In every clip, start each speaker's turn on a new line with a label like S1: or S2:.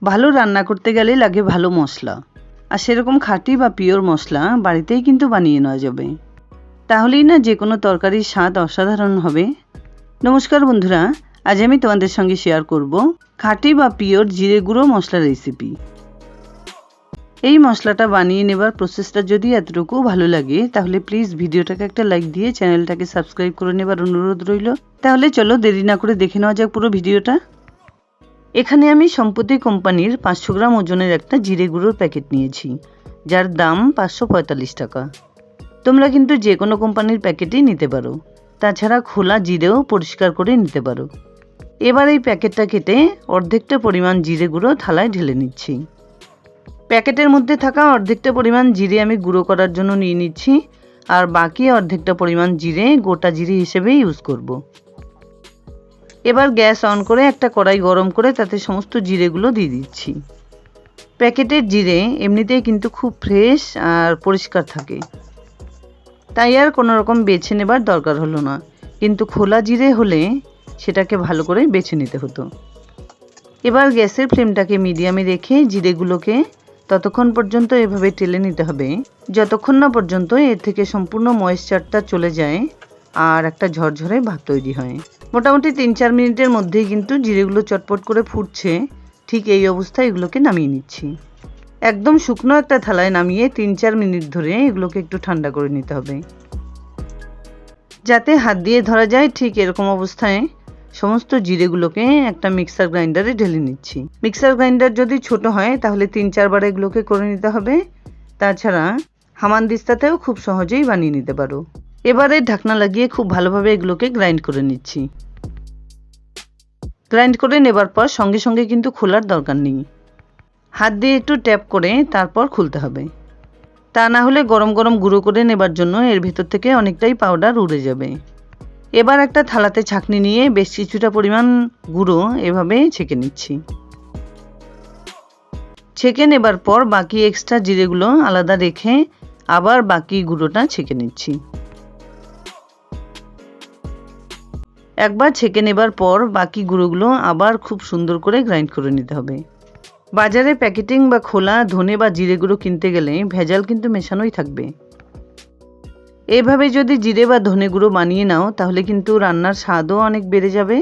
S1: ভালো রান্না করতে গেলে লাগে ভালো মশলা, আর সেরকম খাঁটি বা পিওর মশলা বাড়িতেই কিন্তু বানিয়ে নেওয়া যাবে। তাহলেই না যে কোনো তরকারির স্বাদ অসাধারণ হবে। নমস্কার বন্ধুরা, আজ আমি তোমাদের সঙ্গে শেয়ার করব খাঁটি বা পিওর জিরে গুঁড়ো মশলা রেসিপি। এই মশলাটা বানিয়ে নেবার প্রসেসটা যদি এতটুকু ভালো লাগে তাহলে প্লিজ ভিডিওটাকে একটা লাইক দিয়ে চ্যানেলটাকে সাবস্ক্রাইব করে নেবার অনুরোধ রইল। তাহলে চলো দেরি না করে দেখে নেওয়া যাক পুরো ভিডিওটা। এখানে আমি সম্পত্তি কোম্পানির 500 গ্রাম ওজনের একটা জিরে গুঁড়োর প্যাকেট নিয়েছি, যার দাম 545 টাকা। তোমরা কিন্তু যে কোনো কোম্পানির প্যাকেটই নিতে পারো, তাছাড়া খোলা জিরেও পরিষ্কার করে নিতে পারো। এবার এই প্যাকেটটা কেটে অর্ধেকটা পরিমাণ জিরে গুঁড়ো থালায় ঢেলে নিচ্ছি। প্যাকেটের মধ্যে থাকা অর্ধেকটা পরিমাণ জিরে আমি গুঁড়ো করার জন্য নিয়ে নিচ্ছি, আর বাকি অর্ধেকটা পরিমাণ জিরে গোটা জিরে হিসেবে ইউজ করব। এবার গ্যাস অন করে একটা কড়াই গরম করে তাতে সমস্ত জিরেগুলো দিয়ে দিচ্ছি। প্যাকেটের জিরে এমনিতেই কিন্তু খুব ফ্রেশ আর পরিষ্কার থাকে, তাই আর কোনো রকম বেছে নেবার দরকার হলো না, কিন্তু খোলা জিরে হলে সেটাকে ভালো করে বেছে নিতে হতো। এবার গ্যাসের ফ্লেমটাকে মিডিয়ামে রেখে জিরেগুলোকে ততক্ষণ পর্যন্ত এভাবে টেলে নিতে হবে যতক্ষণ না পর্যন্ত এর থেকে সম্পূর্ণ ময়েশ্চারটা চলে যায় আর একটা ঝরঝরে ভাব তৈরি হয়। মোটামুটি 3-4 মিনিটের মধ্যেই কিন্তু জিরেগুলো চটপট করে ফুটছে। ঠিক এই অবস্থায় এগুলোকে নামিয়ে নিচ্ছি। একদম শুকনো একটা থালায় নামিয়ে 3-4 মিনিট ধরে এগুলোকে একটু ঠান্ডা করে নিতে হবে, যাতে হাত দিয়ে ধরা যায়। ঠিক এরকম অবস্থায় সমস্ত জিরেগুলোকে একটা মিক্সার গ্রাইন্ডারে ঢেলে নিচ্ছি। মিক্সার গ্রাইন্ডার যদি ছোট হয় তাহলে 3-4 বার এগুলোকে করে নিতে হবে, তাছাড়া হামানদিস্তাতেও খুব সহজেই বানিয়ে নিতে পারো। এবারে ঢাকনা লাগিয়ে খুব ভালোভাবে এগুলোকে গ্রাইন্ড করে নিচ্ছি। গ্রাইন্ড করে নেবার পর সঙ্গে সঙ্গে কিন্তু খোলার দরকার নেই, হাত দিয়ে একটু ট্যাপ করে তারপর খুলতে হবে। তা না হলে গরম গরম গুঁড়ো করে নেবার জন্য এর ভেতর থেকে অনেকটাই পাউডার উড়ে যাবে। এবার একটা থালাতে ছাঁকনি নিয়ে বেশ কিছুটা পরিমাণ গুঁড়ো এভাবে ছেঁকে নিচ্ছি। ছেঁকে নেবার পর বাকি এক্সট্রা জিরেগুলো আলাদা রেখে আবার বাকি গুঁড়োটা ছেঁকে নিচ্ছি। একবার ছেঁকে নেবার পর বাকি গুঁড়োগুলো আবার খুব সুন্দর করে গ্রাইন্ড করে নিতে হবে। বাজারে প্যাকেটিং বা খোলা ধনে বা জিরে গুঁড়ো কিনতে গেলে ভেজাল কিন্তু মেশানোই থাকবে। এইভাবে যদি জিরে বা ধনে গুঁড়ো বানিয়ে নাও তাহলে কিন্তু রান্নার স্বাদও অনেক বেড়ে যাবে,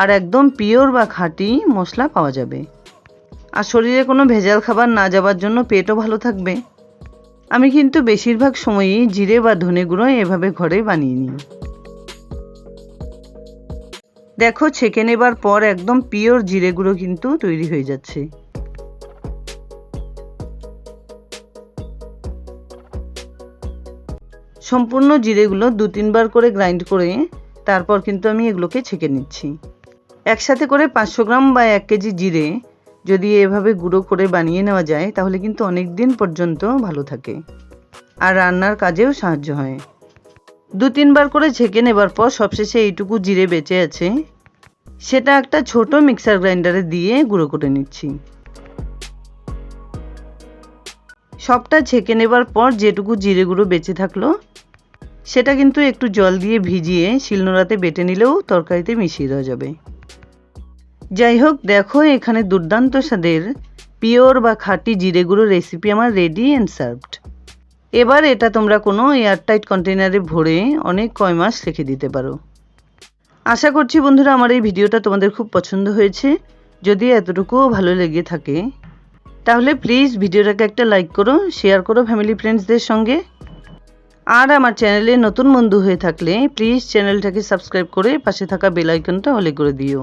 S1: আর একদম পিওর বা খাঁটি মশলা পাওয়া যাবে। আর শরীরে কোনো ভেজাল খাবার না যাবার জন্য পেটও ভালো থাকবে। আমি কিন্তু বেশিরভাগ সময়ই জিরে বা ধনে গুঁড়ো এভাবে ঘরে বানিয়ে নিই। দেখো, ছেঁকে নেবার পর একদম পিওর জিরে গুঁড়ো কিন্তু তৈরি হয়ে যাচ্ছে। সম্পূর্ণ জিরেগুলো 2-3 বার করে গ্রাইন্ড করে তারপর কিন্তু আমি এগুলোকে ছেঁকে নিচ্ছি। একসাথে করে 500 গ্রাম বা 1 কেজি জিরে যদি এভাবে গুঁড়ো করে বানিয়ে নেওয়া যায় তাহলে কিন্তু অনেক দিন পর্যন্ত ভালো থাকে আর রান্নার কাজেও সাহায্য হয়। 2-3 বার করে ছেঁকে নেবার পর সবশেষে এইটুকু জিরে বেঁচে আছে, সেটা একটা ছোট মিক্সার গ্রাইন্ডারে দিয়ে গুঁড়ো করে নিচ্ছি। সবটা ছেঁকে নেবার পর যেটুকু জিরে গুঁড়ো বেঁচে থাকলো সেটা কিন্তু একটু জল দিয়ে ভিজিয়ে শিলনোড়াতে বেটে নিলেও তরকারিতে মিশিয়ে দেওয়া যাবে। যাই হোক, দেখো এখানে দুর্দান্ত স্বাদের পিওর বা খাঁটি জিরে গুঁড়ো রেসিপি আমার রেডি অ্যান্ড সার্ভড। এবার এটা তোমরা কোনো এয়ারটাইট কন্টেনারে ভরে অনেক কয় মাস রেখে দিতে পারো। আশা করছি বন্ধুরা আমার এই ভিডিওটা তোমাদের খুব পছন্দ হয়েছে। যদি এতটুকুও ভালো লেগে থাকে তাহলে প্লিজ ভিডিওটাকে একটা লাইক করো, শেয়ার করো ফ্যামিলি ফ্রেন্ডসদের সঙ্গে। আর আমার চ্যানেলে নতুন বন্ধু হয়ে থাকলে প্লিজ চ্যানেলটাকে সাবস্ক্রাইব করে পাশে থাকা বেল আইকনটা অলে করে দিও,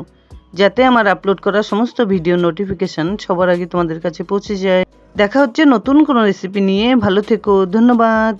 S1: যাতে আমার আপলোড করা সমস্ত ভিডিও নোটিফিকেশন সবার আগে তোমাদের কাছে পৌঁছে যায়। দেখা হচ্ছে নতুন কোনো রেসিপি নিয়ে। ভালো থেকো, ধন্যবাদ।